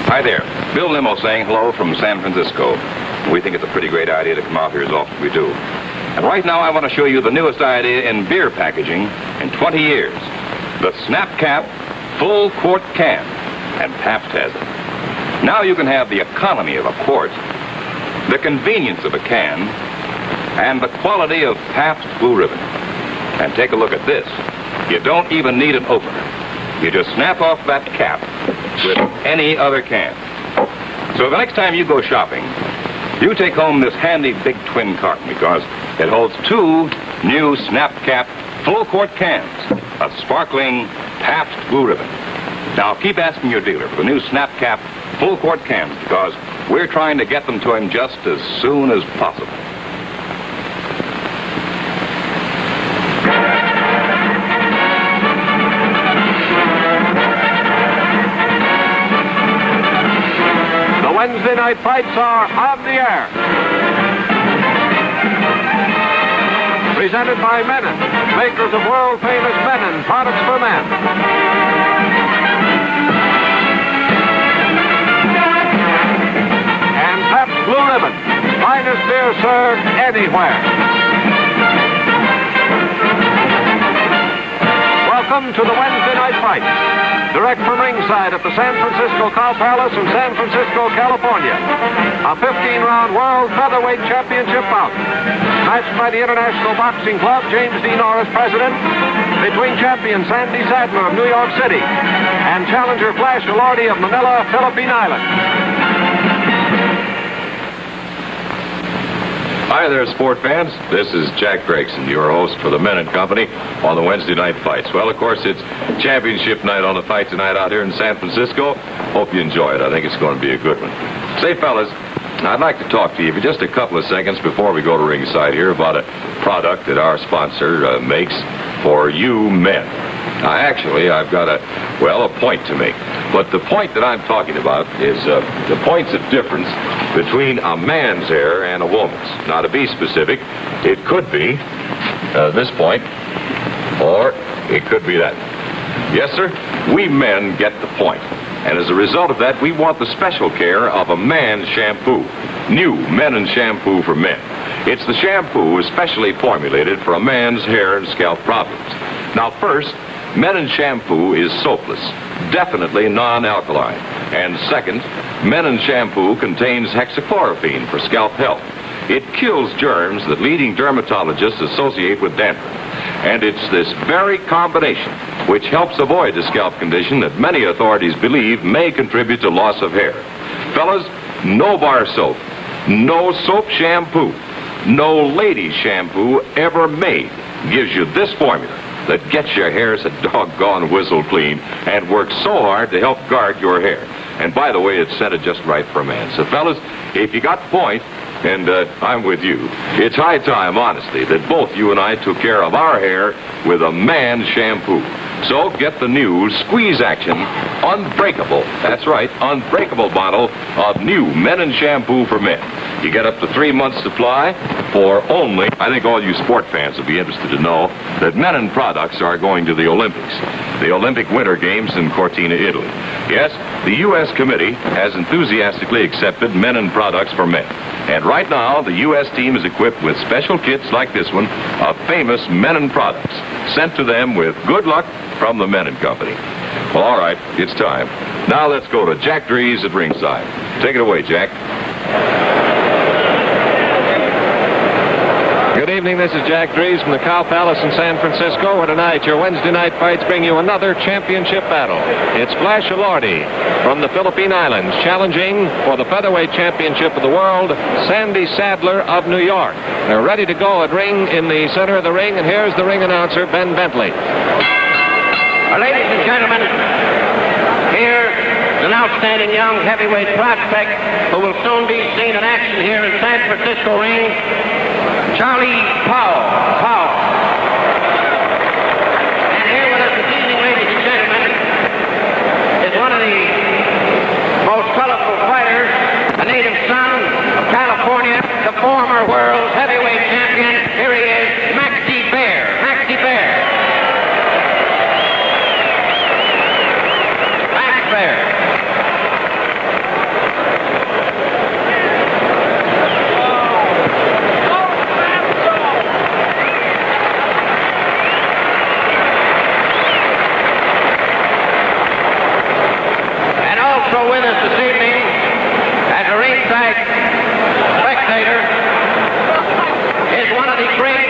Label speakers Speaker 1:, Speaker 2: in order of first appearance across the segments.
Speaker 1: Hi there. Bill Nimmo saying hello from San Francisco. We think it's a pretty great idea to come out here as often as we do. And right now I want to show you the newest idea in beer packaging in 20 years. The Snap Cap full quart can. And Pabst has it. Now you can have the economy of a quart, the convenience of a can, and the quality of Pabst Blue Ribbon. And take a look at this. You don't even need an opener. You just snap off that cap with any other can. So the next time you go shopping, you take home this handy big twin carton because it holds 2 new Snap Cap full quart cans of sparkling Pabst Blue Ribbon. Now keep asking your dealer for the new Snap Cap full quart cans because we're trying to get them to him just as soon as possible.
Speaker 2: Wednesday night fights are on the air. Presented by Menon, makers of world-famous Menon products for men. And Pabst Blue Ribbon, finest beer served anywhere. Welcome to the Wednesday night fight. Direct from ringside at the San Francisco Cow Palace in San Francisco, California. A 15-round World Featherweight Championship bout. Matched by the International Boxing Club, James D. Norris, president, between champion Sandy Sadler of New York City and challenger Flash Elorde of Manila, Philippine Islands.
Speaker 3: Hi there, sport fans. This is Jack Gregson, your host for the Menon Company on the Wednesday night fights. Well, of course, it's championship night on the fight tonight out here in San Francisco. Hope you enjoy it. I think it's going to be a good one. Say, fellas, I'd like to talk to you for just a couple of seconds before we go to ringside here about a product that our sponsor makes for you men. Actually, I've got a point to make. But the point that I'm talking about is the points of difference between a man's hair and a woman's. Now, to be specific, it could be this point, or it could be that. Yes, sir, we men get the point. And as a result of that, we want the special care of a man's shampoo. New Menon shampoo for men. It's the shampoo especially formulated for a man's hair and scalp problems. Now, first, Menon shampoo is soapless, definitely non-alkaline. And second, Menon shampoo contains hexachlorophene for scalp health. It kills germs that leading dermatologists associate with dandruff. And it's this very combination which helps avoid the scalp condition that many authorities believe may contribute to loss of hair. Fellas, no bar soap, no soap shampoo, no ladies shampoo ever made gives you this formula that gets your hair so doggone whistle clean and works so hard to help guard your hair. And by the way, it's scented just right for a man. So fellas, if you got the point, and I'm with you, it's high time, honestly, that both you and I took care of our hair with a man shampoo. So get the new Squeeze Action Unbreakable, that's right, Unbreakable bottle of new Menon shampoo for men. You get up to 3 months supply for only, I think all you sport fans will be interested to know that Menon products are going to the Olympics, the Olympic Winter Games in Cortina, Italy. Yes, the U.S. committee has enthusiastically accepted Menon products for men. And right now, the U.S. team is equipped with special kits like this one of famous Menon products, sent to them with good luck from the Menon Company. Well, all right, it's time. Now let's go to Jack Dries at ringside. Take it away, Jack.
Speaker 2: Good evening, this is Jack Dries from the Cow Palace in San Francisco, where tonight your Wednesday night fights bring you another championship battle. It's Flash Elorde from the Philippine Islands, challenging for the featherweight championship of the world, Sandy Sadler of New York. They're ready to go at ring in the center of the ring, and here's the ring announcer, Ben Bentley.
Speaker 4: Ladies and gentlemen, here is an outstanding young heavyweight prospect who will soon be seen in action here in San Francisco ring, Charlie Powell. And here with us this evening, ladies and gentlemen, is one of the most colorful fighters, a native son of California, the former world heavyweight champion. Here he is, Maxie Bear. Maxie Bear. Max Bear. Also with us this evening as a ringside spectator is one of the great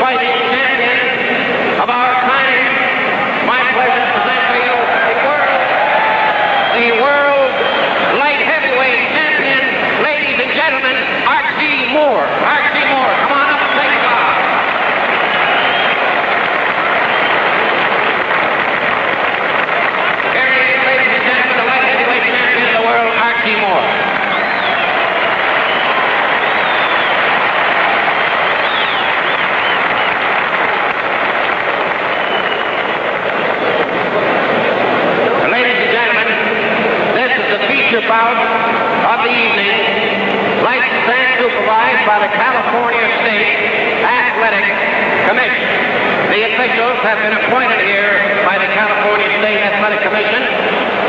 Speaker 4: fighting champions of our time. My pleasure to present to you the world light heavyweight champion, ladies and gentlemen, R.C. Moore. R.C. Moore, come on up and take a bow. Here he is, ladies and gentlemen, the light heavyweight champion of the world, R.C. Moore. Bout of the evening, licensed and supervised by the California State Athletic Commission. The officials have been appointed here by the California State Athletic Commission.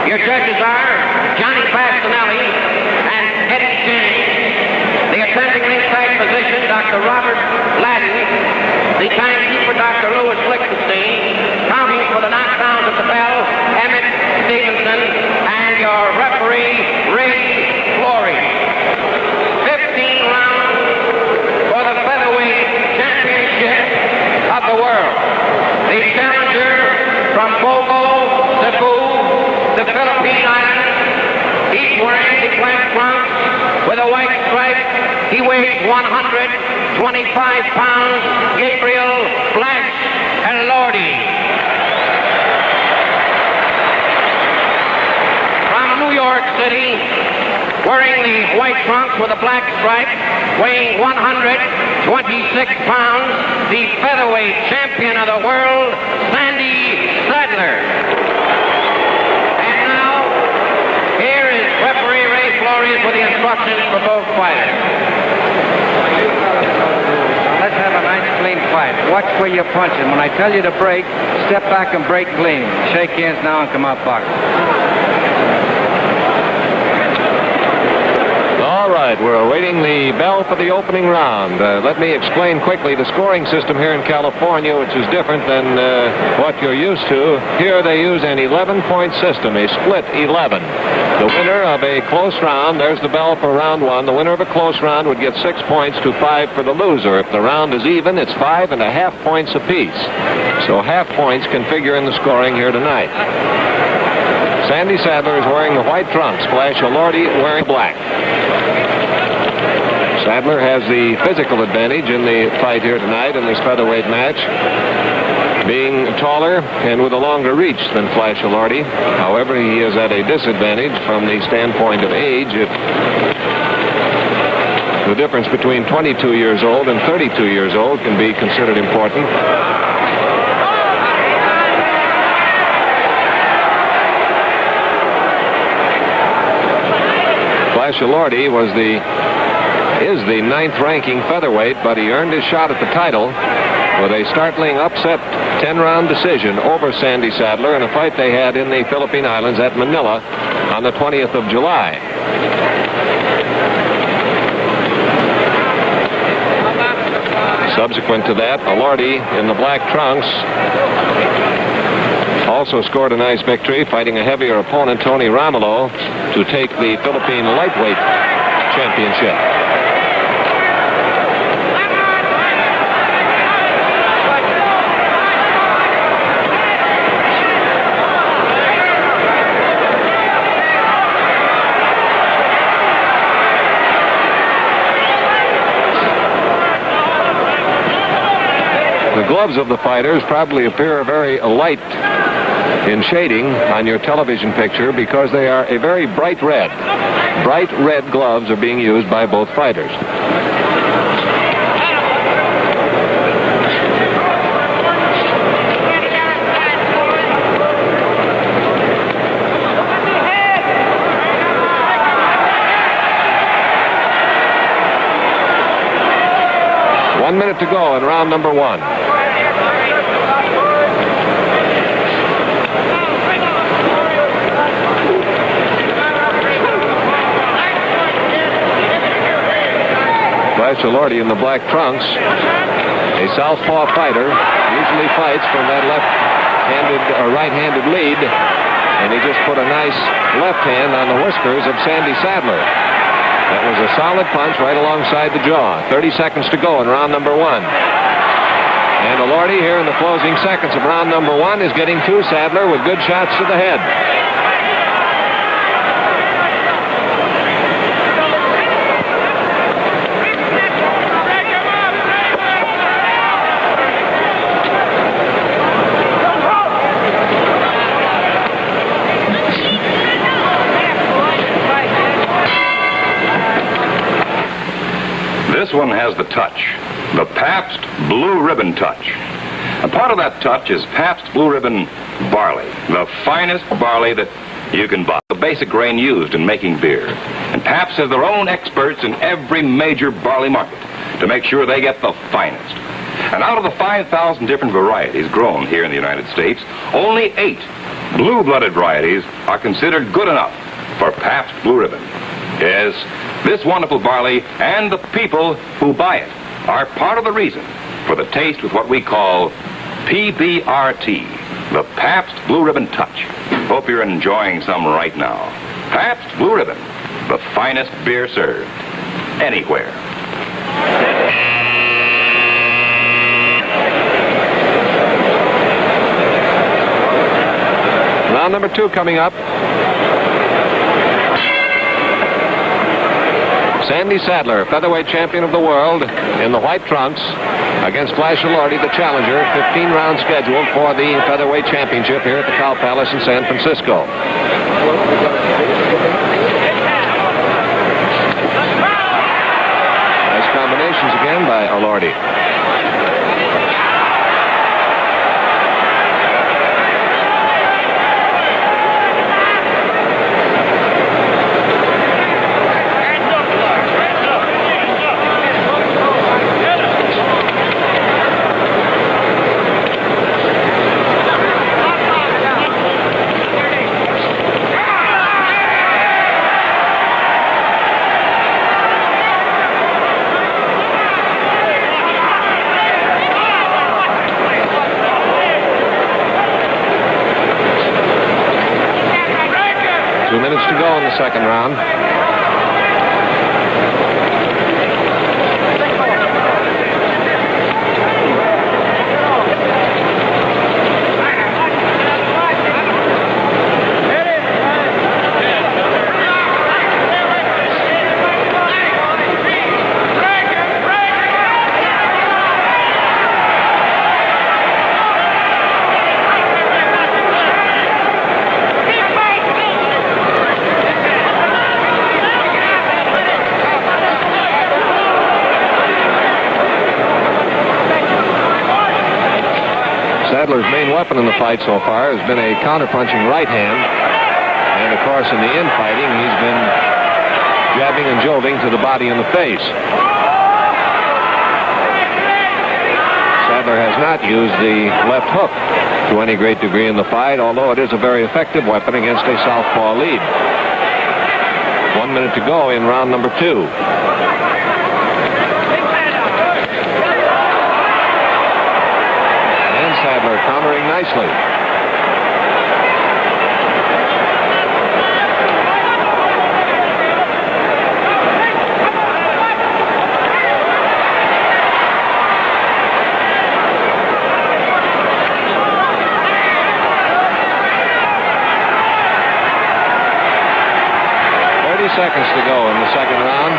Speaker 4: Your judges are Johnny Bastinelli and Eddie James. The attending ringside physician, Dr. Robert Ladden. The timekeeper, Dr. Louis Lichtenstein. Counting for the knockdowns at the bell, Emmett Stevenson. And your referee, Ray Flory. 15 rounds for the featherweight championship of the world. The challenger from Bogo, Cebu, the Philippine Islands. He's wearing the black trunks with a white stripe. He weighs 125 pounds. Gabriel Blanche Elorde. New York City, wearing the white trunks with a black stripe, weighing 126 pounds, the featherweight champion of the world, Sandy Sadler. And now, here is referee Ray Flores with the instructions for both fighters.
Speaker 5: Let's have a nice clean fight. Watch where you're punching. When I tell you to break, step back and break clean. Shake hands now and come out boxing.
Speaker 2: All right, we're awaiting the bell for the opening round. Let me explain quickly the scoring system here in California, which is different than what you're used to. Here they use an 11-point system, a split 11. The winner of a close round, there's the bell for round one. The winner of a close round would get 6 points to 5 for the loser. If the round is even, it's 5.5 points apiece. So half points can figure in the scoring here tonight. Sandy Sadler is wearing the white trunks. Flash Elorde wearing black. Sadler has the physical advantage in the fight here tonight in this featherweight match, being taller and with a longer reach than Flash Elorde. However, he is at a disadvantage from the standpoint of age. The difference between 22 years old and 32 years old can be considered important. Flash Elorde is the 9th ranking featherweight, but he earned his shot at the title with a startling upset 10-round decision over Sandy Sadler in a fight they had in the Philippine Islands at Manila on the 20th of July. Subsequent to that, Elorde in the black trunks also scored a nice victory, fighting a heavier opponent, Tony Romulo, to take the Philippine lightweight championship. The gloves of the fighters probably appear very light in shading on your television picture because they are a very bright red. Bright red gloves are being used by both fighters. One minute to go in round number one. Flash Elorde in the black trunks, a southpaw fighter, usually fights from that left-handed or right-handed lead, And he just put a nice left hand on the whiskers of Sandy Sadler. That was a solid punch right alongside the jaw. 30 seconds to go in round number 1. And elorde here in the closing seconds of round number 1 is getting to Sadler with good shots to the head.
Speaker 1: This one has the touch, the Pabst Blue Ribbon touch. And part of that touch is Pabst Blue Ribbon barley, the finest barley that you can buy. The basic grain used in making beer. And Pabst has their own experts in every major barley market to make sure they get the finest. And out of the 5,000 different varieties grown here in the United States, only 8 blue-blooded varieties are considered good enough for Pabst Blue Ribbon. Yes, this wonderful barley and the people who buy it are part of the reason for the taste with what we call PBRT, the Pabst Blue Ribbon touch. Hope you're enjoying some right now. Pabst Blue Ribbon, the finest beer served anywhere.
Speaker 2: Round number 2 coming up. Sandy Sadler, featherweight champion of the world in the white trunks, against Flash Elorde, the challenger. 15-round scheduled for the featherweight championship here at the Cow Palace in San Francisco. Nice combinations again by Elorde. 2 minutes to go in the second round. Sadler's main weapon in the fight so far has been a counter-punching right hand. And, of course, in the infighting, he's been jabbing and jolting to the body and the face. Sadler has not used the left hook to any great degree in the fight, although it is a very effective weapon against a southpaw lead. 1 minute to go in round number 2. Sadler countering nicely. Seconds to go in the second round.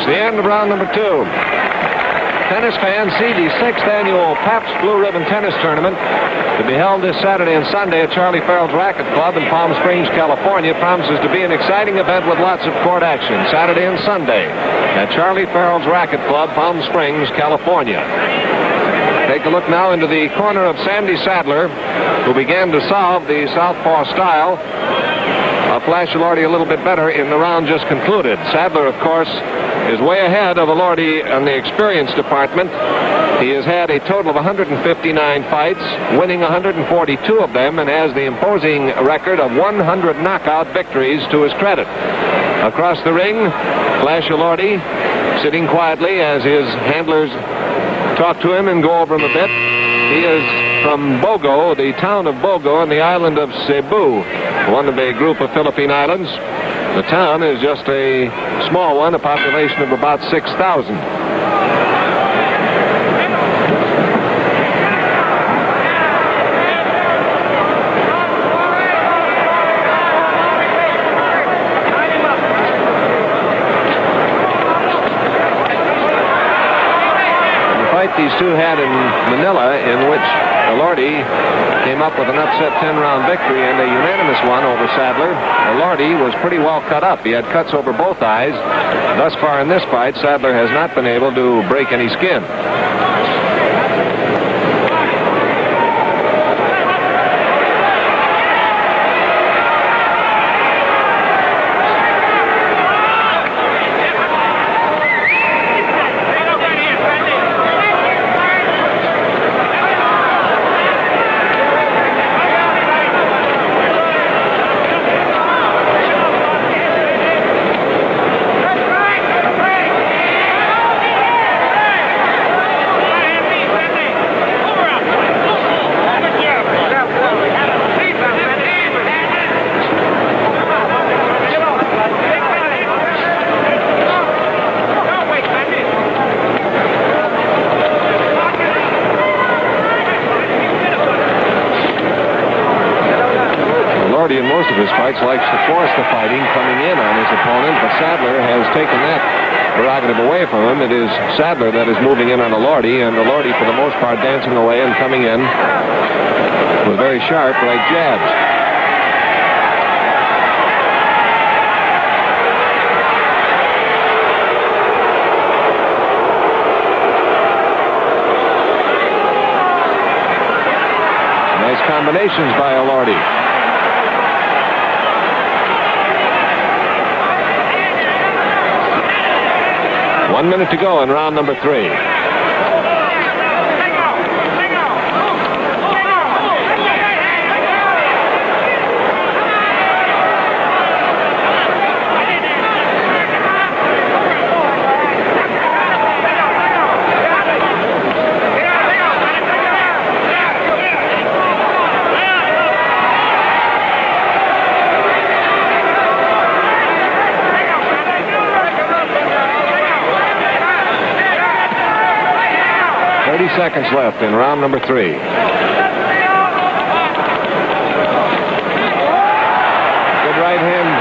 Speaker 2: The end of round number 2. Tennis fans see the 6th annual Pabst Blue Ribbon Tennis Tournament to be held this Saturday and Sunday at Charlie Farrell's Racket Club in Palm Springs, California. Promises to be an exciting event with lots of court action Saturday and Sunday at Charlie Farrell's Racket Club, Palm Springs, California. Take a look now into the corner of Sandy Sadler, who began to solve the southpaw style Flash Elorde a little bit better in the round just concluded. Sadler, of course, is way ahead of Elorde in the experience department. He has had a total of 159 fights, winning 142 of them, and has the imposing record of 100 knockout victories to his credit. Across the ring, Flash Elorde sitting quietly as his handlers talk to him and go over him a bit. He is from Bogo, the town of Bogo, on the island of Cebu, one of a group of Philippine islands. The town is just a small one, a population of about 6,000. These two had in Manila, in which Elorde came up with an upset 10-round victory and a unanimous one over Sadler. Elorde was pretty well cut up. He had cuts over both eyes. Thus far in this fight, Sadler has not been able to break any skin. In most of his fights likes to force the fighting coming in on his opponent, but Sadler has taken that prerogative away from him. It is Sadler that is moving in on Elorde, and Elorde for the most part dancing away and coming in with very sharp right jabs. Nice combinations by Elorde. 1 minute to go in round number 3. 30 seconds left in round number 3. Good right hand,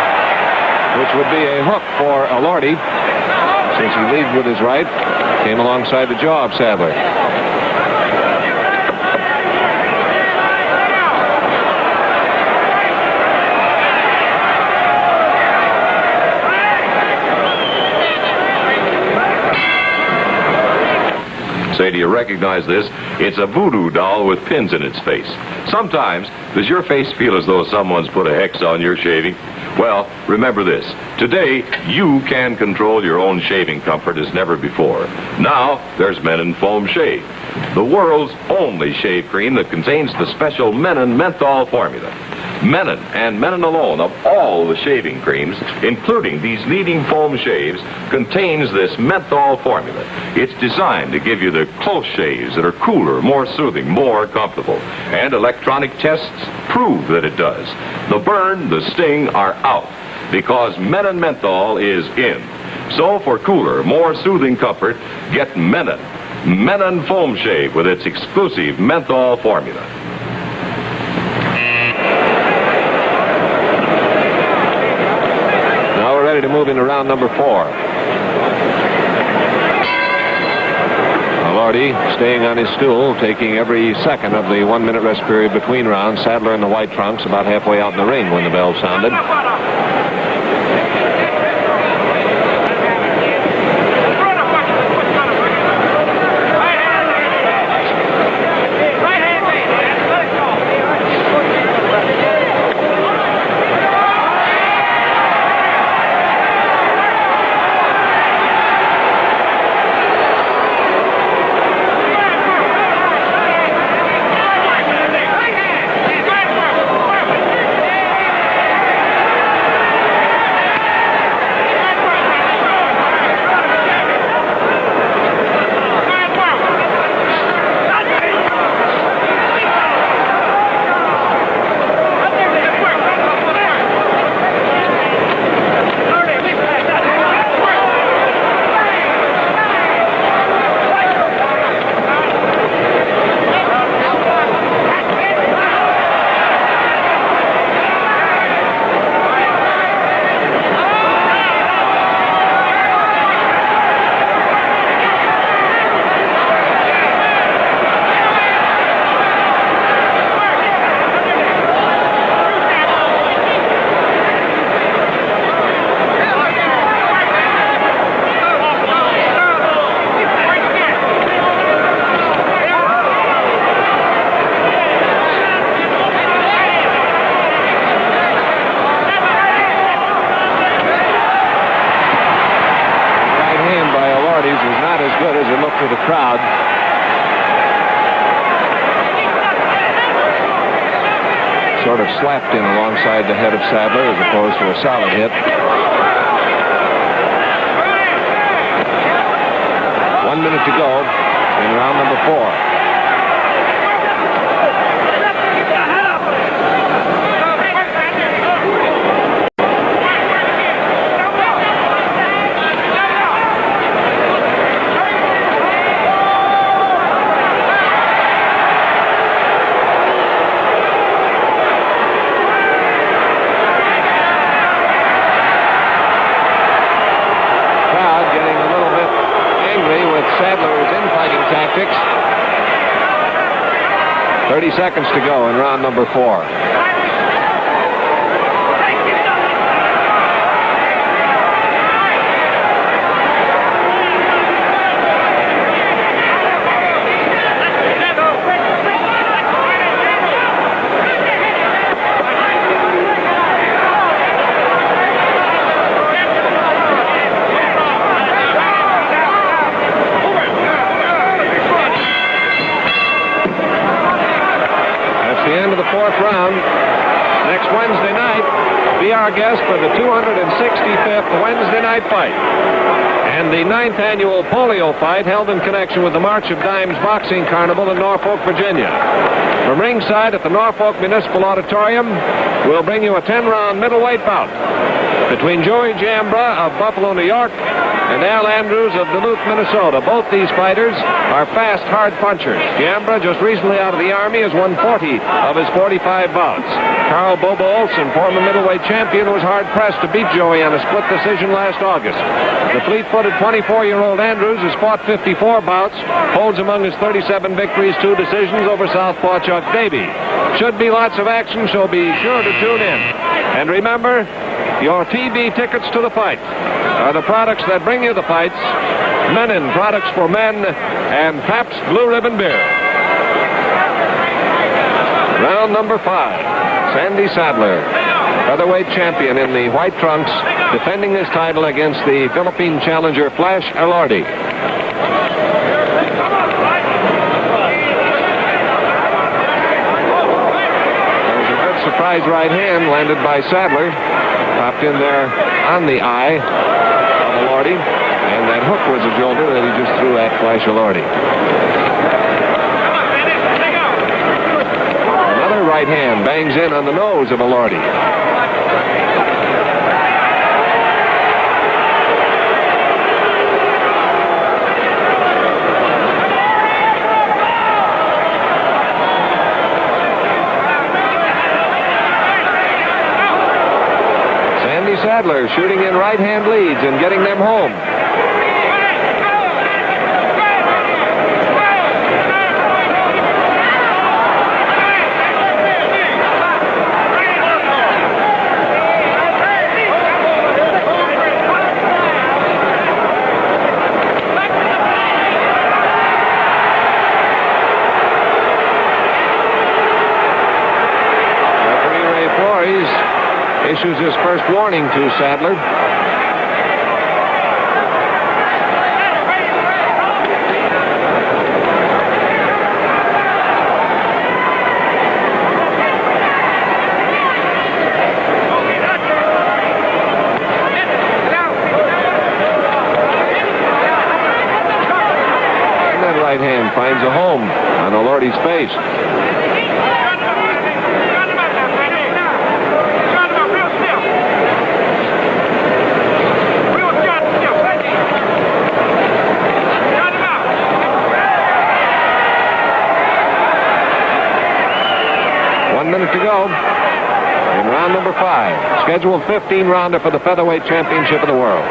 Speaker 2: which would be a hook for Elorde, since he leads with his right, came alongside the jaw of Sadler.
Speaker 3: Say, do you recognize this? It's a voodoo doll with pins in its face. Sometimes, does your face feel as though someone's put a hex on your shaving? Well, remember this. Today, you can control your own shaving comfort as never before. Now, there's Menon Foam Shave, the world's only shave cream that contains the special Menon menthol formula. Menon, and Menon alone, of all the shaving creams, including these leading foam shaves, contains this menthol formula. It's designed to give you the close shaves that are cooler, more soothing, more comfortable. And electronic tests prove that it does. The burn, the sting are out, because Menon menthol is in. So for cooler, more soothing comfort, get Menon. Menon Foam Shave with its exclusive menthol formula. To move into round number 4. Elorde staying on his stool, taking every second of the 1 minute rest period between rounds. Sadler in the white trunks about halfway out in the ring when the bell sounded.
Speaker 2: good as he looked to the crowd. Sort of slapped in alongside the head of Sadler as opposed to a solid hit. 1 minute to go in round number 4. Sadler's infighting tactics. 30 seconds to go in round number 4. Round. Next Wednesday night, be our guest for the 265th Wednesday night fight and the 9th annual polio fight held in connection with the March of Dimes Boxing Carnival in Norfolk, Virginia. From ringside at the Norfolk Municipal Auditorium, we'll bring you a 10-round middleweight bout between Joey Jambra of Buffalo, New York, and Al Andrews of Duluth, Minnesota. Both these fighters are fast, hard punchers. Jambra, just recently out of the Army, has won 40 of his 45 bouts. Carl Bobo Olson, former middleweight champion, was hard-pressed to beat Joey on a split decision last August. The fleet-footed 24-year-old Andrews has fought 54 bouts, holds among his 37 victories 2 decisions over Southpaw Chuck Davey. Should be lots of action, so be sure to tune in. And remember, your TV tickets to the fight are the products that bring you the fights: Menin Products for Men and Pabst Blue Ribbon Beer. Round number 5. Sandy Sadler, featherweight champion in the white trunks, defending his title against the Philippine challenger Flash Elorde. There's a good surprise right hand landed by Sadler. Popped in there on the eye of Elorde, and that hook was a jolter that he just threw at Flash Elorde. Another right hand bangs in on the nose of Elorde. Sadler shooting in right-hand leads and getting them home. Issues his first warning to Sadler. And that right hand finds a home on Elorde's face. To go in round number 5, scheduled 15-rounder for the featherweight championship of the world.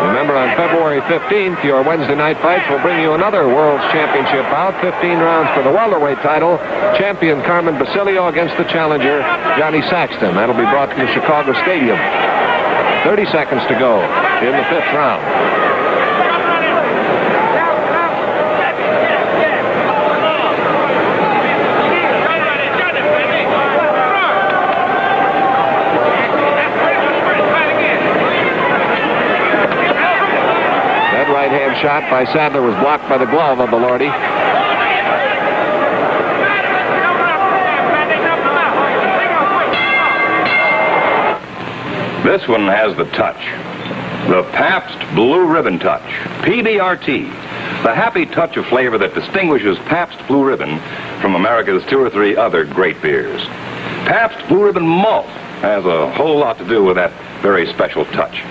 Speaker 2: Remember, on February 15th, your Wednesday night fights will bring you another World's Championship bout, 15 rounds for the welterweight title. Champion Carmen Basilio against the challenger Johnny Saxton. That'll be brought to the Chicago Stadium. 30 seconds to go in the 5th round. shot by Sadler was blocked by the glove of elorde.
Speaker 1: This one has the touch. The Pabst Blue Ribbon Touch, PBRT. The happy touch of flavor that distinguishes Pabst Blue Ribbon from America's 2 or 3 other great beers. Pabst Blue Ribbon Malt has a whole lot to do with that very special touch.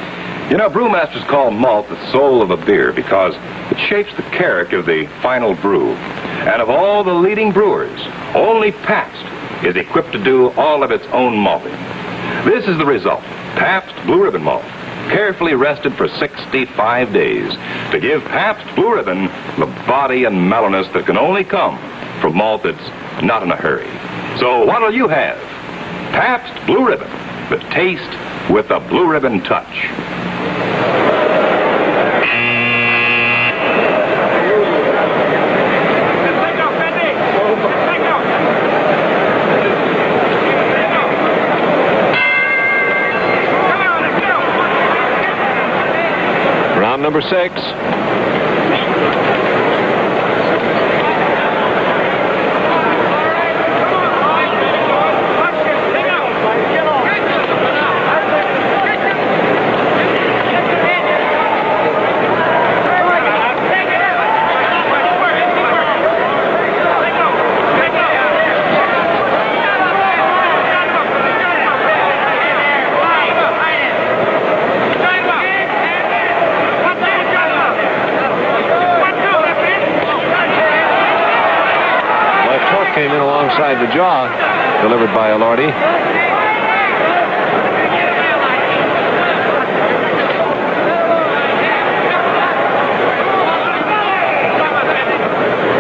Speaker 1: You know, brewmasters call malt the soul of a beer because it shapes the character of the final brew. And of all the leading brewers, only Pabst is equipped to do all of its own malting. This is the result. Pabst Blue Ribbon Malt, carefully rested for 65 days to give Pabst Blue Ribbon the body and mellowness that can only come from malt that's not in a hurry. So what'll you have? Pabst Blue Ribbon, the taste with the Blue Ribbon touch.
Speaker 2: Round number 6. Came in alongside the jaw, delivered by elorde.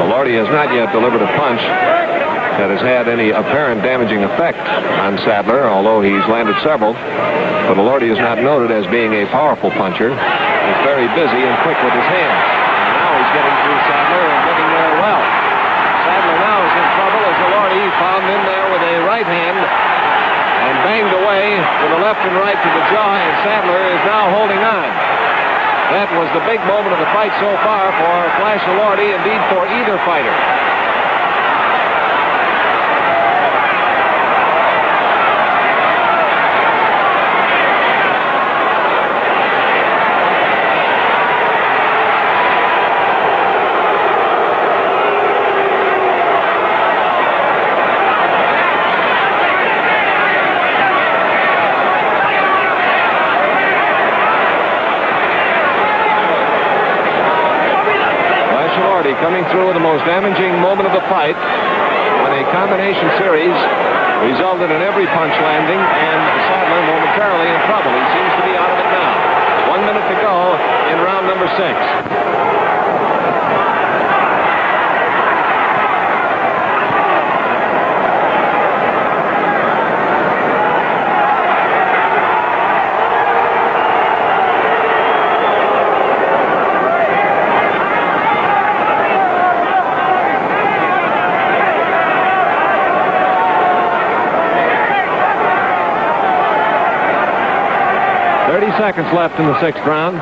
Speaker 2: Elorde has not yet delivered a punch that has had any apparent damaging effect on Sadler, although he's landed several. But elorde is not noted as being a powerful puncher. He's very busy and quick with his hands. And now he's getting through Sadler and getting there well. Sadler now is in trouble as elorde found in there with a right hand and banged away with the left and right to the jaw, and Sadler is now holding on. That was the big moment of the fight so far for Flash elorde, indeed for either fighter. Coming through with the most damaging moment of the fight when a combination series resulted in every punch landing, and Sadler momentarily in trouble. He seems to be out of it now. 1 minute to go in round number 6. 30 seconds left in the 6th round.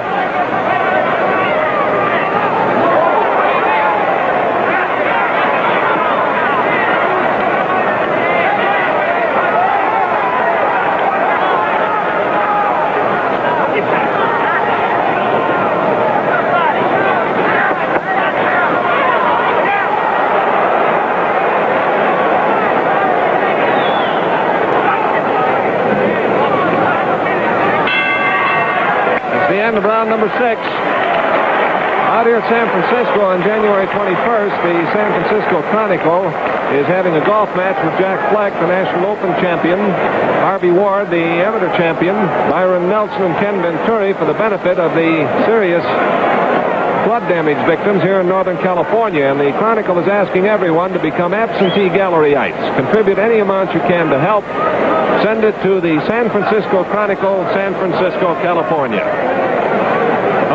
Speaker 2: Of round number 6. Out here at San Francisco on January 21st, the San Francisco Chronicle is having a golf match with Jack Fleck, the National Open champion, Harvey Ward, the amateur champion, Byron Nelson, and Ken Venturi for the benefit of the serious flood damage victims here in Northern California. And the Chronicle is asking everyone to become absentee galleryites. Contribute any amount you can to help. Send it to the San Francisco Chronicle, San Francisco, California.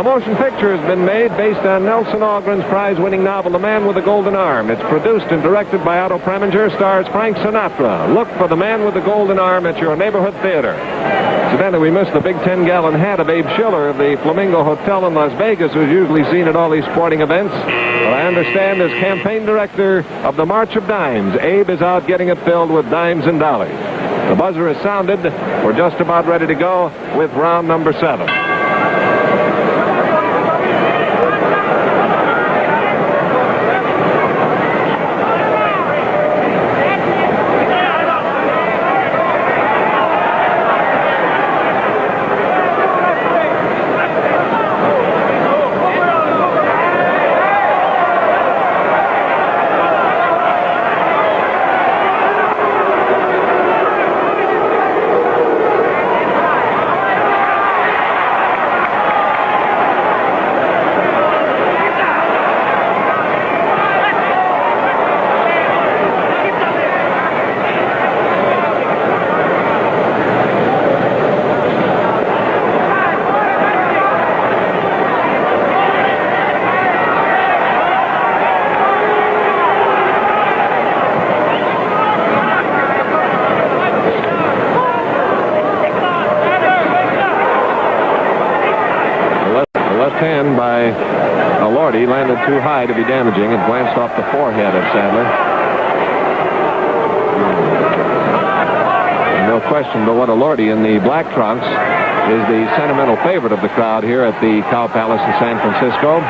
Speaker 2: A motion picture has been made based on Nelson Algren's prize-winning novel, The Man with the Golden Arm. It's produced and directed by Otto Preminger, stars Frank Sinatra. Look for The Man with the Golden Arm at your neighborhood theater. Incidentally, we missed the big 10-gallon hat of Abe Schiller of the Flamingo Hotel in Las Vegas, who's usually seen at all these sporting events. But I understand as campaign director of the March of Dimes, Abe is out getting it filled with dimes and dollars. The buzzer is sounded. We're just about ready to go with round number 7. Hand by elorde landed too high to be damaging. It glanced off the forehead of Sadler. And no question but what elorde in the black trunks is the sentimental favorite of the crowd here at the Cow Palace in San Francisco.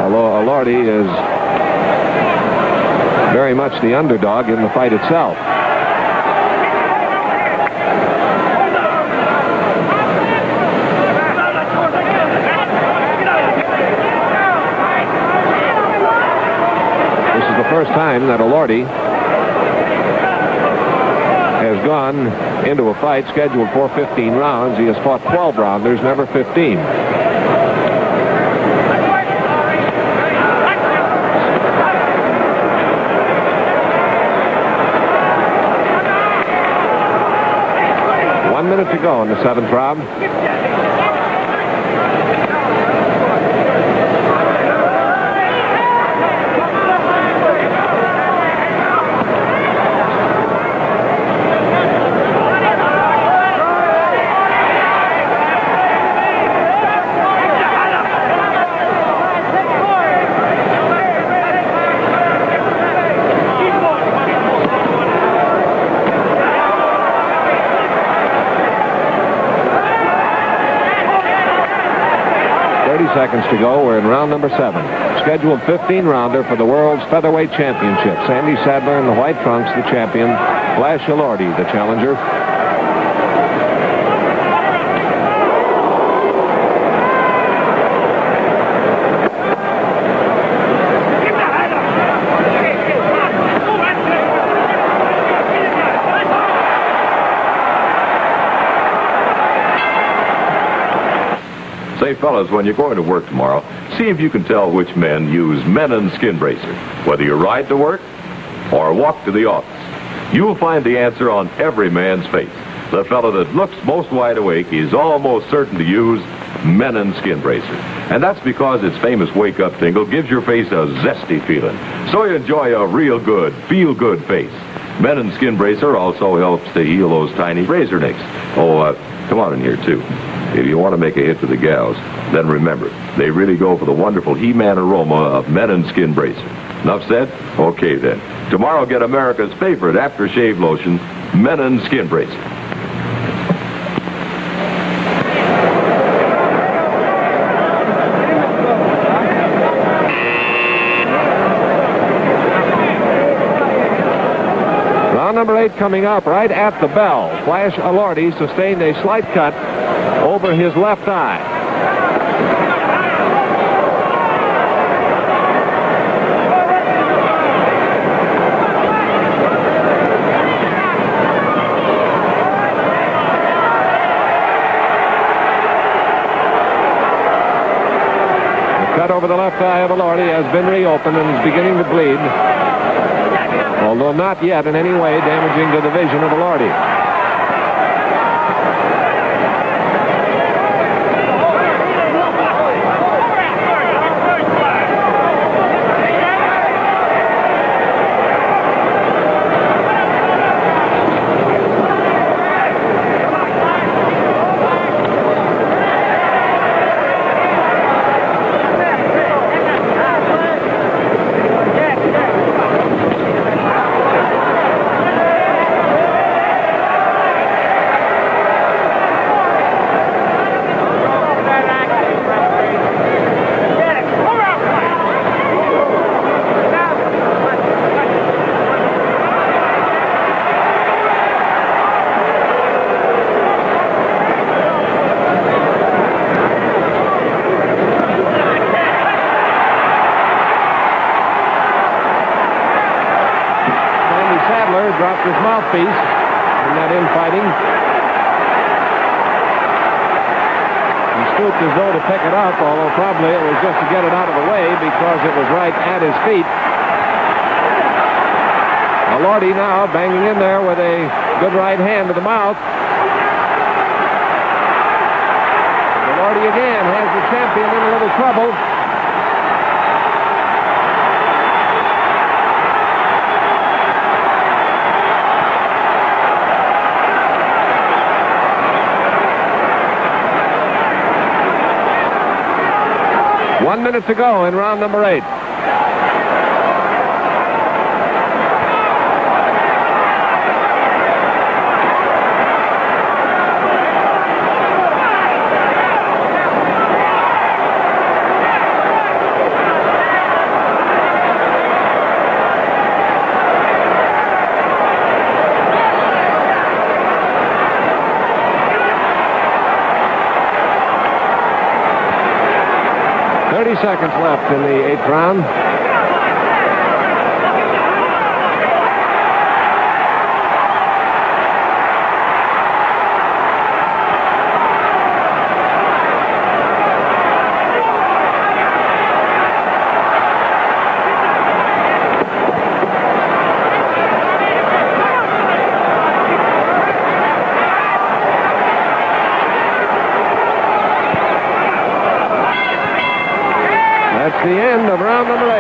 Speaker 2: Although elorde is very much the underdog in the fight itself. First time that elorde has gone into a fight scheduled for 15 rounds. He has fought 12 rounders, never 15. One minute to go in the 7th round. 30 seconds to go. We're in round number 7. Scheduled 15-rounder for the World's Featherweight Championship. Sandy Sadler in the white trunks, the champion. Flash elorde, the challenger.
Speaker 3: Say, fellas, when you're going to work tomorrow, see if you can tell which men use Menon Skin Bracer. Whether you ride to work or walk to the office, you'll find the answer on every man's face. The fellow that looks most wide awake is almost certain to use Menon Skin Bracer. And that's because its famous wake-up tingle gives your face a zesty feeling. So you enjoy a real good, feel-good face. Menon Skin Bracer also helps to heal those tiny razor nicks. Oh, come on in here, too. If you want to make a hit with the gals, then remember, they really go for the wonderful He-Man aroma of Menon Skin Bracer. Enough said? Okay, then. Tomorrow, get America's favorite aftershave lotion, Menon Skin Bracer. Round number 8 coming up right at the bell. Flash elorde sustained a slight cut over his left eye. The cut over the left eye of elorde has been reopened and is beginning to bleed, although not yet in any way damaging to the vision of elorde.
Speaker 2: his mouthpiece in that infighting. He stooped as though to pick it up, although probably it was just to get it out of the way because it was right at his feet. Elorde now banging in there with a good right hand to the mouth. Elorde again has the champion in a little trouble. One minute to go in round number 8. Seconds left in the 8th round. That's the end of round number 8.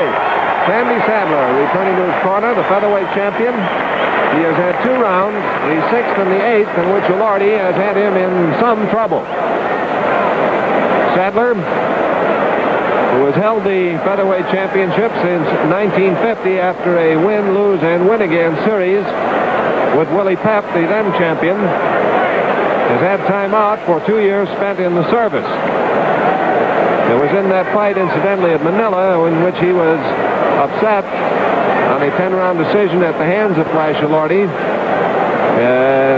Speaker 2: Sandy Sadler returning to his corner, the featherweight champion. He has had 2 rounds, the 6th and the 8th, in which Elorde has had him in some trouble. Sadler, who has held the featherweight championship since 1950 after a win, lose, and win again series with Willie Pep, the then champion, has had time out for 2 years spent in the service. It was in that fight, incidentally, at Manila, in which he was upset on a 10-round decision at the hands of Flash Elorde,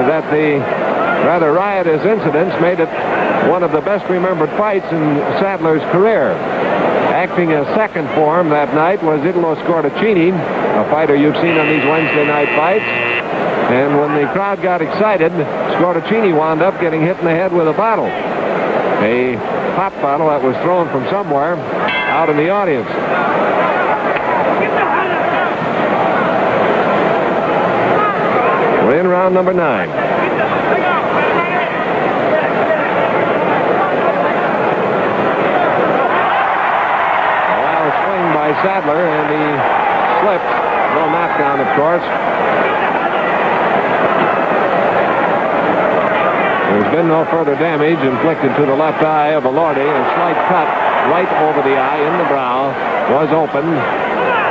Speaker 2: that the rather riotous incidents made it one of the best remembered fights in Sadler's career. Acting as second for him that night was Italo Scortacini, a fighter you've seen on these Wednesday night fights. And when the crowd got excited, Scortacini wound up getting hit in the head with a bottle. A pop bottle that was thrown from somewhere out in the audience. We're in round number 9. A wild swing by Sadler, and he slipped. No knockdown, of course. There's been no further damage inflicted to the left eye of Elorde. A slight cut right over the eye in the brow was opened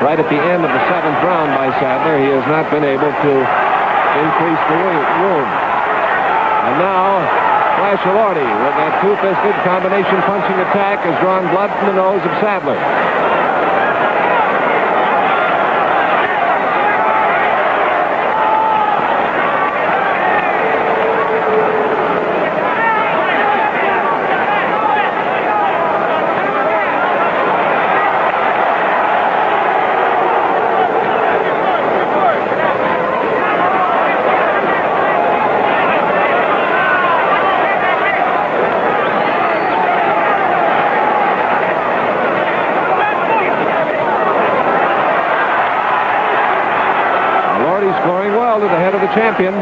Speaker 2: right at the end of the 7th round by Sadler. He has not been able to increase the wound. And now, Flash Elorde, with that 2-fisted combination punching attack, has drawn blood from the nose of Sadler. Scoring well to the head of the champion.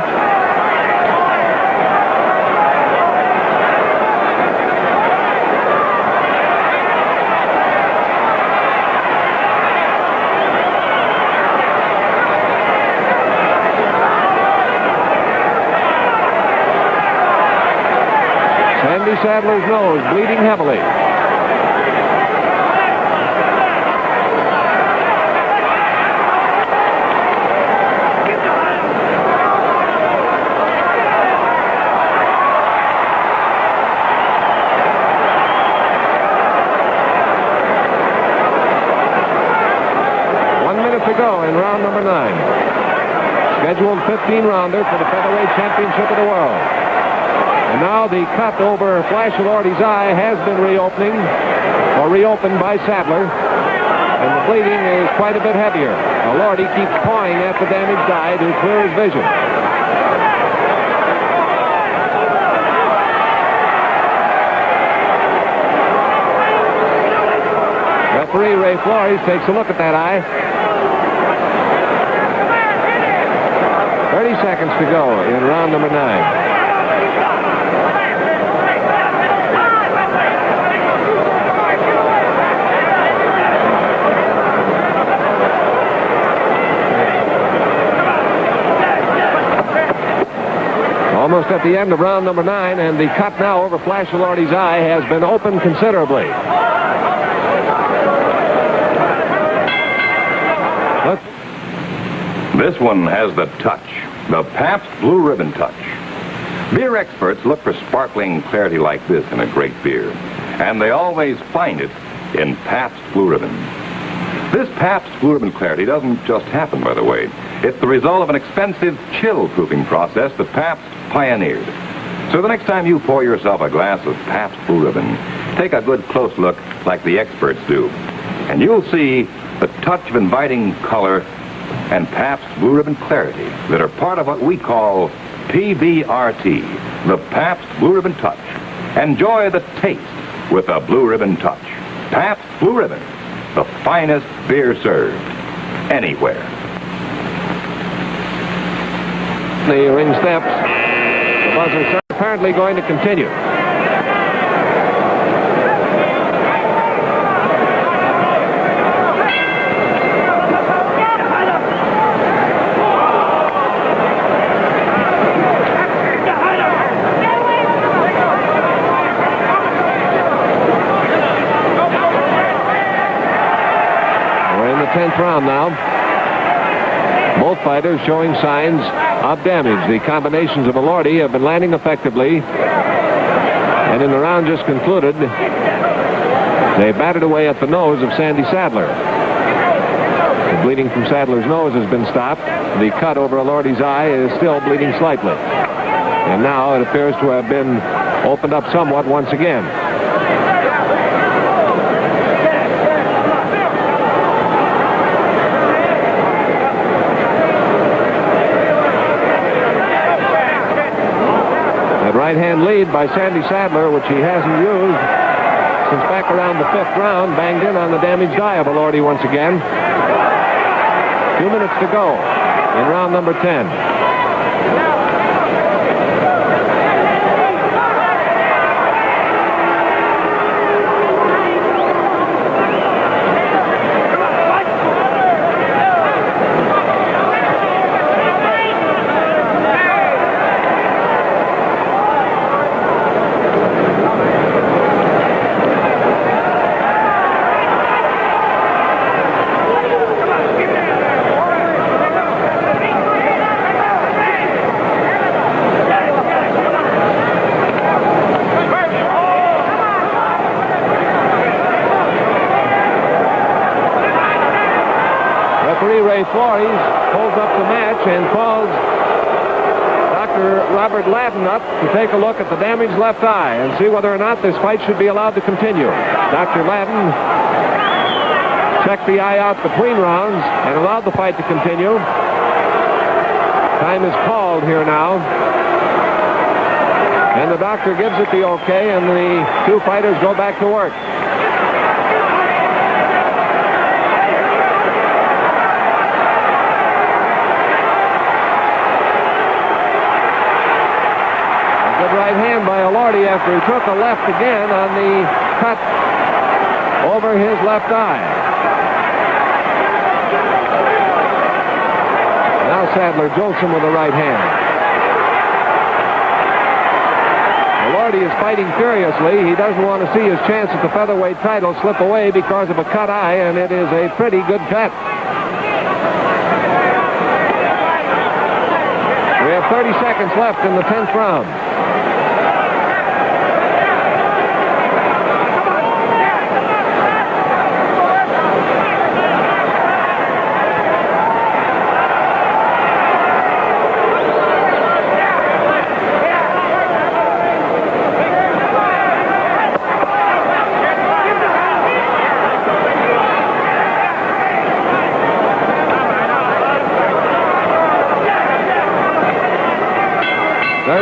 Speaker 2: Sandy Sadler's nose bleeding heavily. To go in round number 9. Scheduled 15-rounder for the featherweight championship of the world. And now the cut over Flash Elorde's eye has been reopened by Sadler. And the bleeding is quite a bit heavier. Elorde keeps pawing at the damaged eye to clear his vision. Referee Ray Flores takes a look at that eye. 30 seconds to go in round number 9. Almost at the end of round number 9, and the cut now over Flash Elorde's eye has been opened considerably.
Speaker 1: This one has the touch, the Pabst Blue Ribbon touch. Beer experts look for sparkling clarity like this in a great beer, and they always find it in Pabst Blue Ribbon. This Pabst Blue Ribbon clarity doesn't just happen, by the way. It's the result of an expensive chill-proofing process that Pabst pioneered. So the next time you pour yourself a glass of Pabst Blue Ribbon, take a good close look like the experts do, and you'll see the touch of inviting color and Pabst Blue Ribbon clarity that are part of what we call PBRT, the Pabst Blue Ribbon touch. Enjoy the taste with a Blue Ribbon touch. Pabst Blue Ribbon, the finest beer served anywhere.
Speaker 2: The ring steps. The buzzer apparently going to continue. We're in the 10th round now. Both fighters showing signs of damage. The combinations of Elorde have been landing effectively. And in the round just concluded, they batted away at the nose of Sandy Sadler. The bleeding from Sadler's nose has been stopped. The cut over Elorde's eye is still bleeding slightly. And now it appears to have been opened up somewhat once again. Right-hand lead by Sandy Sadler, which he hasn't used since back around the 5th round, banged in on the damaged eye of Elorde once again. 2 minutes to go in round number 10. Ray Flores holds up the match and calls Dr. Robert Ladden up to take a look at the damaged left eye and see whether or not this fight should be allowed to continue. Dr. Ladden checked the eye out between rounds and allowed the fight to continue. Time is called here now. And the doctor gives it the okay, and the two fighters go back to work. Right hand by Elorde after he took a left again on the cut over his left eye. Now Sadler jolts him with the right hand. Elorde is fighting furiously. He doesn't want to see his chance at the featherweight title slip away because of a cut eye, and it is a pretty good cut. We have 30 seconds left in the 10th round.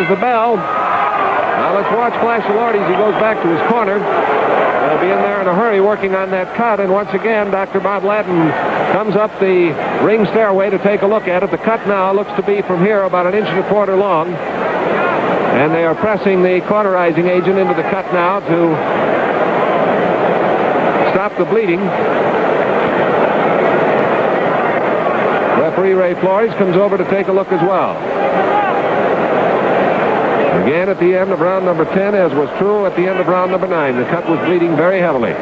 Speaker 2: there's the bell. Now let's watch Flash Elorde as he goes back to his corner. They'll be in there in a hurry working on that cut, and once again, Dr. Bob Ladden comes up the ring stairway to take a look at it. The cut now looks to be from here about 1 1/4 inches long, and they are pressing the cauterizing agent into the cut now to stop the bleeding. Referee Ray Flores comes over to take a look as well. Again, at the end of round number 10, as was true at the end of round number 9, the cut was bleeding very heavily.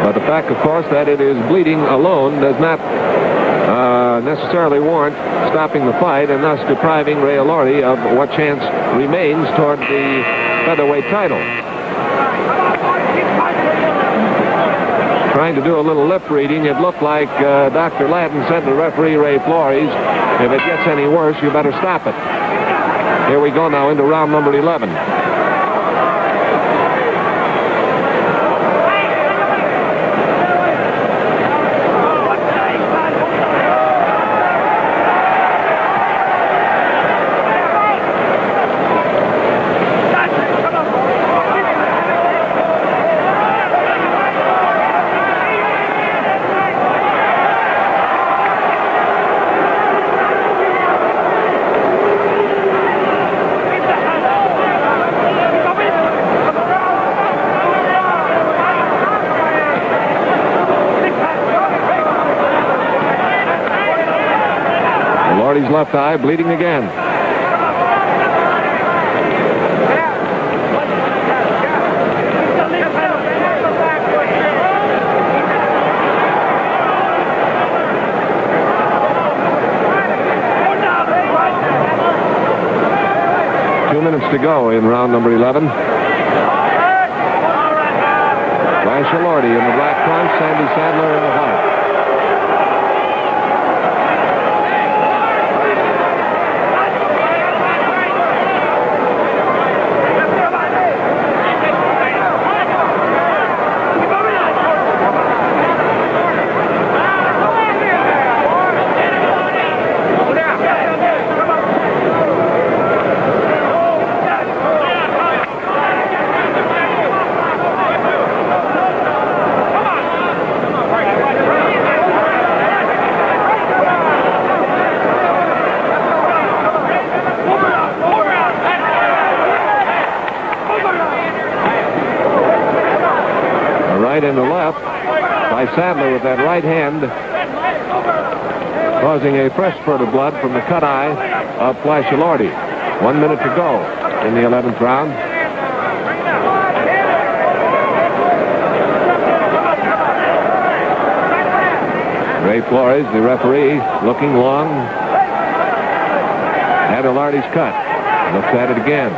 Speaker 2: But the fact, of course, that it is bleeding alone does not necessarily warrant stopping the fight and thus depriving Ray Elorde of what chance remains toward the featherweight title. Trying to do a little lip reading, it looked like Dr. Ladden said to referee Ray Flores, if it gets any worse, you better stop it. Here we go now into round number 11. Elorde's left eye bleeding again. To go in round number 11. Flash Elorde in the black trunks, Sandy Sadler in the white. And the left by Sadler with that right hand, causing a fresh spurt of blood from the cut eye of Flash Elorde. 1 minute to go in the 11th round. Ray Flores, the referee, looking long at Elorde's cut. Looks at it again.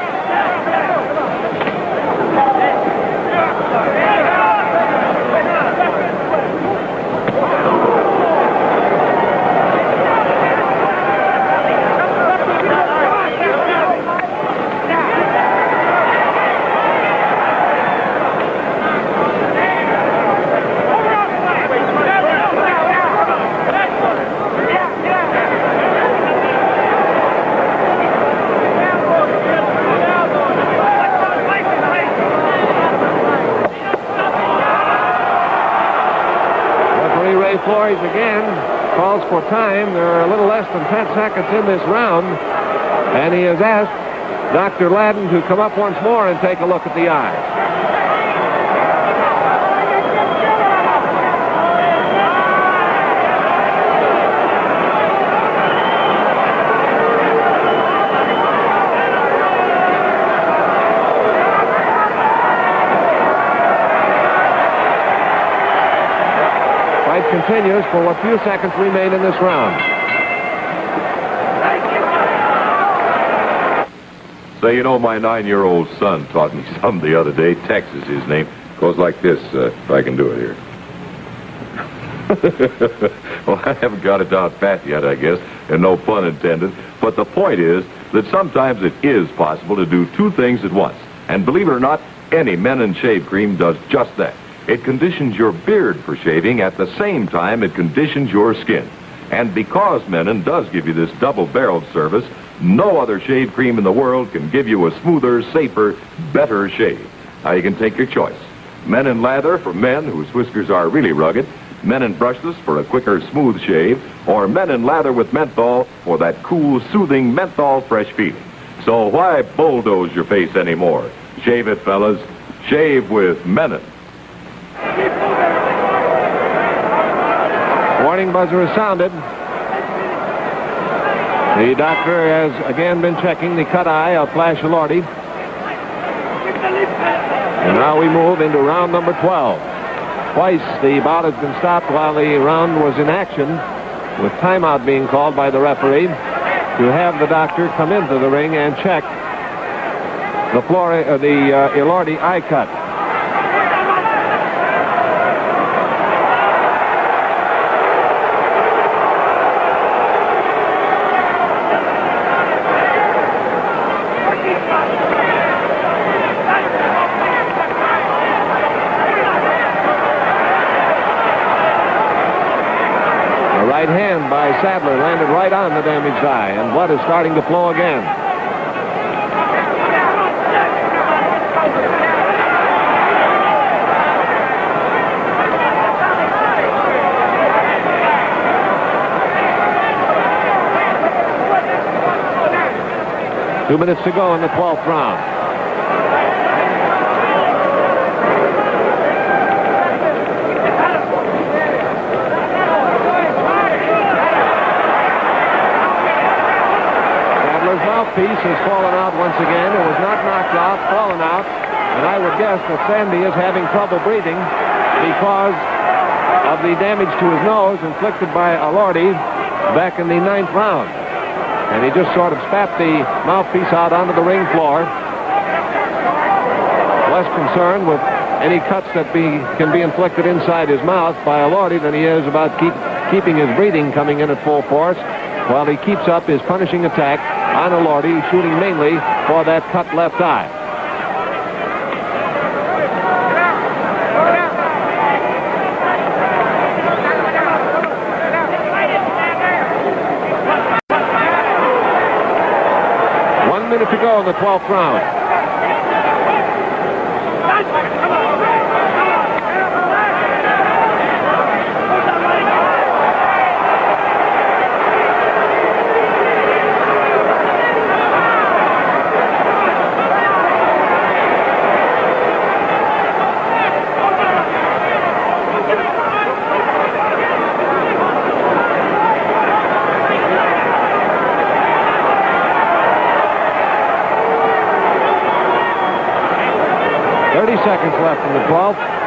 Speaker 2: Flores again calls for time. There are a little less than 10 seconds in this round, and he has asked Dr. Ladden to come up once more and take a look at the eye. Continues for what few seconds remain in this round.
Speaker 3: Say, you know, my 9-year-old son taught me something the other day. Tex is his name. Goes like this, if I can do it here. Well, I haven't got it down pat yet, I guess, and no pun intended. But the point is that sometimes it is possible to do two things at once. And believe it or not, any Men and Shave Cream does just that. It conditions your beard for shaving at the same time it conditions your skin. And because Menon does give you this double-barreled service, no other shave cream in the world can give you a smoother, safer, better shave. Now, you can take your choice. Menon Lather for men whose whiskers are really rugged, Menon Brushless for a quicker, smooth shave, or Menon Lather with menthol for that cool, soothing menthol fresh feeling. So why bulldoze your face anymore? Shave it, fellas. Shave with Menon.
Speaker 2: Warning buzzer is sounded. The doctor has again been checking the cut eye of Flash Elorde. And now we move into round number 12. Twice the bout has been stopped while the round was in action, with timeout being called by the referee to have the doctor come into the ring and check the Elorde eye cut. Right hand by Sadler landed right on the damaged eye, and blood is starting to flow again. Two minutes to go in the 12th round. Mouthpiece has fallen out once again. It was not knocked out, fallen out, and I would guess that Sandy is having trouble breathing because of the damage to his nose inflicted by Elorde back in the 9th round. And he just sort of spat the mouthpiece out onto the ring floor. Less concerned with any cuts that can be inflicted inside his mouth by Elorde than he is about keeping his breathing coming in at full force while he keeps up his punishing attack on Elorde, shooting mainly for that cut left eye. One minute to go in the 12th round. 30 seconds left in the 12th.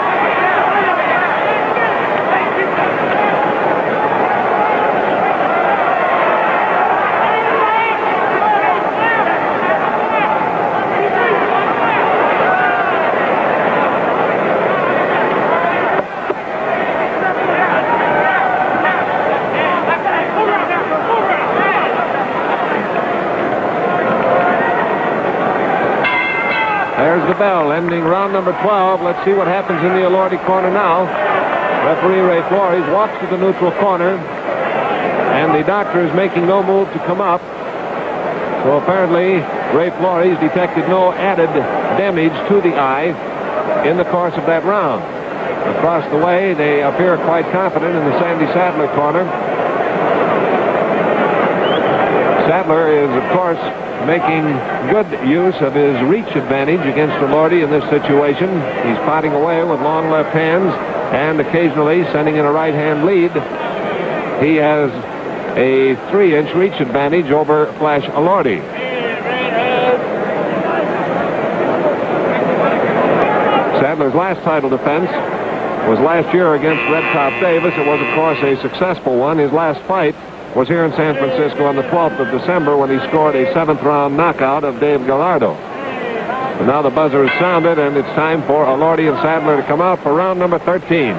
Speaker 2: There's the bell, ending round number 12. Let's see what happens in the Elorde corner now. Referee Ray Flores walks to the neutral corner, and the doctor is making no move to come up. So apparently, Ray Flores detected no added damage to the eye in the course of that round. Across the way, they appear quite confident in the Sandy Sadler corner. Sadler is, of course, making good use of his reach advantage against Elorde in this situation. He's potting away with long left hands and occasionally sending in a right hand lead. He has a 3-inch reach advantage over Flash Elorde. Sadler's last title defense was last year against Red Top Davis. It was, of course, a successful one. His last fight was here in San Francisco on the 12th of December when he scored a 7th-round knockout of Dave Gallardo. And now the buzzer is sounded, and it's time for Elorde and Sadler to come out for round number 13.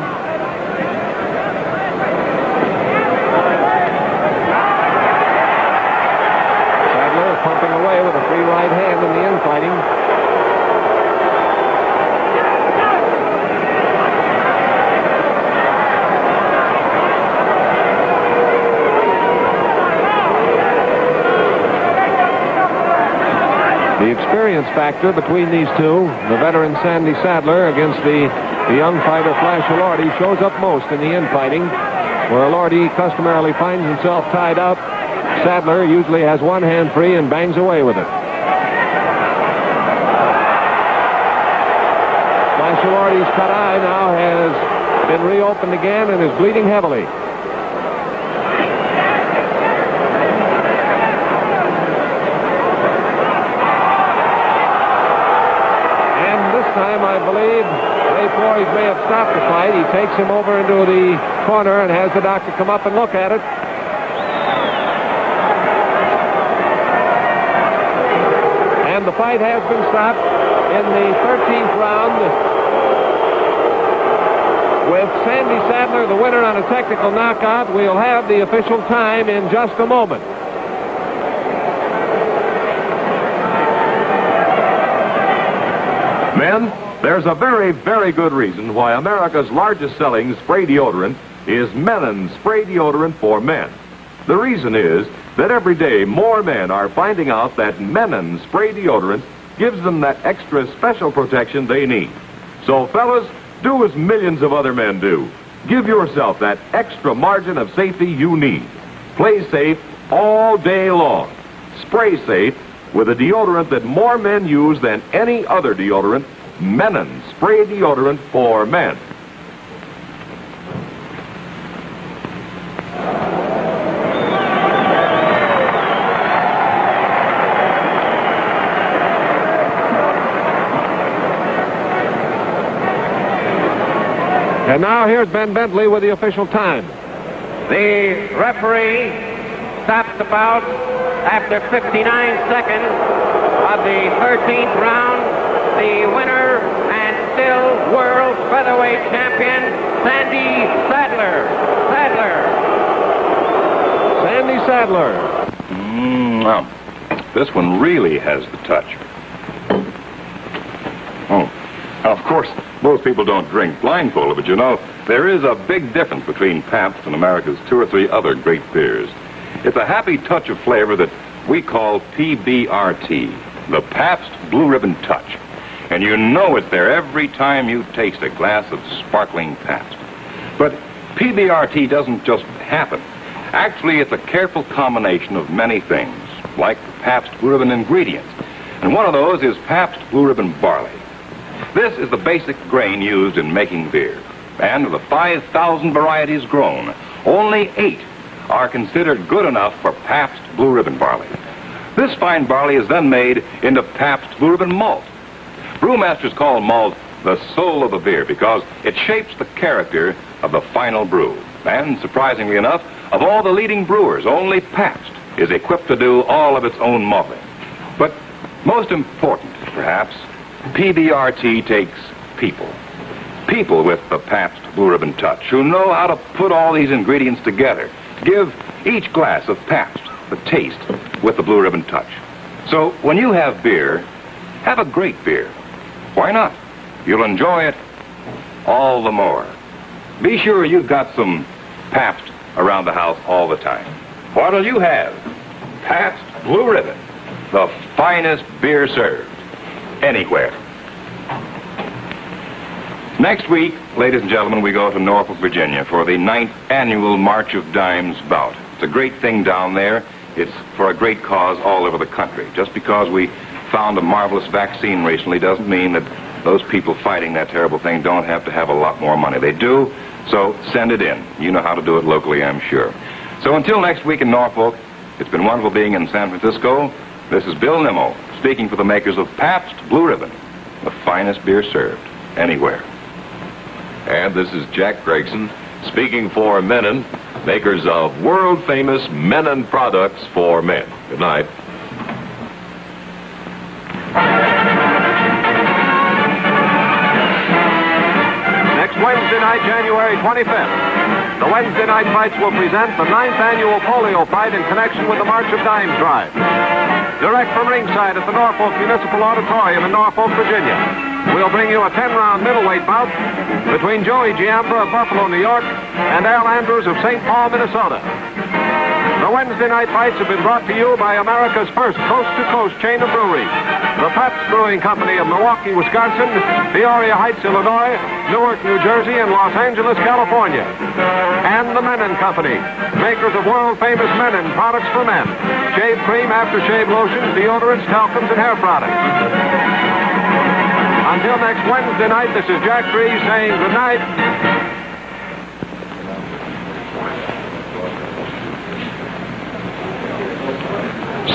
Speaker 2: Sadler pumping away with a free right hand in the infighting. experience factor between these two, the veteran Sandy Sadler against the young fighter Flash Elorde, shows up most in the infighting, where Elorde customarily finds himself tied up. Sadler usually has one hand free and bangs away with it. Flash Elorde's cut eye now has been reopened again and is bleeding heavily. Time, I believe, Ray Voorhees may have stopped the fight. He takes him over into the corner and has the doctor come up and look at it. And the fight has been stopped in the 13th round with Sandy Sadler the winner on a technical knockout. We'll have the official time in just a moment.
Speaker 3: Men, there's a very, very good reason why America's largest selling spray deodorant is Menon Spray Deodorant for Men. The reason is that every day more men are finding out that Menon Spray Deodorant gives them that extra special protection they need. So, fellas, do as millions of other men do. Give yourself that extra margin of safety you need. Play safe all day long. Spray safe with a deodorant that more men use than any other deodorant, Menon Spray Deodorant for Men.
Speaker 2: And now here's Ben Bentley with the official time.
Speaker 4: The referee stops the bout after 59 seconds of the 13th round. The winner and still world featherweight champion, Sandy Sadler.
Speaker 2: Sandy Sadler.
Speaker 1: Now, this one really has the touch. Oh, now, of course, most people don't drink blindfolded, but you know, there is a big difference between Pabst and America's 2 or 3 other great beers. It's a happy touch of flavor that we call PBRT, the Pabst Blue Ribbon Touch. And you know it's there every time you taste a glass of sparkling Pabst. But PBRT doesn't just happen. Actually, it's a careful combination of many things, like the Pabst Blue Ribbon ingredients. And one of those is Pabst Blue Ribbon barley. This is the basic grain used in making beer. And of the 5,000 varieties grown, only 8 are considered good enough for Pabst Blue Ribbon barley. This fine barley is then made into Pabst Blue Ribbon malt. Brewmasters call malt the soul of the beer because it shapes the character of the final brew. And surprisingly enough, of all the leading brewers, only Pabst is equipped to do all of its own malting. But most important, perhaps, PBRT takes people. People with the Pabst Blue Ribbon Touch who know how to put all these ingredients together. Give each glass of Pabst the taste with the Blue Ribbon Touch. So when you have beer, have a great beer. Why not? You'll enjoy it all the more. Be sure you've got some Pabst around the house all the time. What'll you have? Pabst Blue Ribbon, the finest beer served anywhere. Next week, ladies and gentlemen, we go to Norfolk, Virginia for the 9th annual March of Dimes bout. It's a great thing down there. It's for a great cause all over the country. Just because we found a marvelous vaccine recently doesn't mean that those people fighting that terrible thing don't have to have a lot more money. They do, so send it in. You know how to do it locally, I'm sure. So until next week in Norfolk, it's been wonderful being in San Francisco. This is Bill Nimmo, speaking for the makers of Pabst Blue Ribbon, the finest beer served anywhere.
Speaker 3: And this is Jack Gregson, speaking for Menon, makers of world-famous Menon products for men. Good night.
Speaker 2: Next Wednesday night, January 25th, the Wednesday night fights will present the 9th annual polio fight in connection with the March of Dimes drive. Direct from ringside at the Norfolk Municipal Auditorium in Norfolk, Virginia, we'll bring you a 10-round middleweight bout between Joey Giambra of Buffalo, New York, and Al Andrews of St. Paul, Minnesota. The Wednesday night fights have been brought to you by America's first coast-to-coast chain of breweries, the Pabst Brewing Company of Milwaukee, Wisconsin, Peoria Heights, Illinois, Newark, New Jersey, and Los Angeles, California. And the Menon Company, makers of world-famous Menon products for men, shave cream, aftershave lotions, deodorants, talcums, and hair products. Until next Wednesday night, this is Jack Breeze saying good night.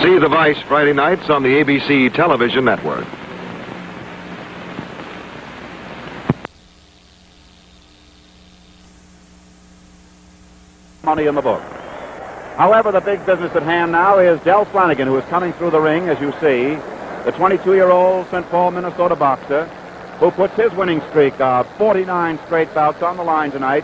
Speaker 6: See The Vice Friday nights on the ABC television network.
Speaker 7: Money in the book. However, the big business at hand now is Del Flanagan, who is coming through the ring, as you see, the 22-year-old St. Paul, Minnesota boxer, who puts his winning streak of 49 straight bouts on the line tonight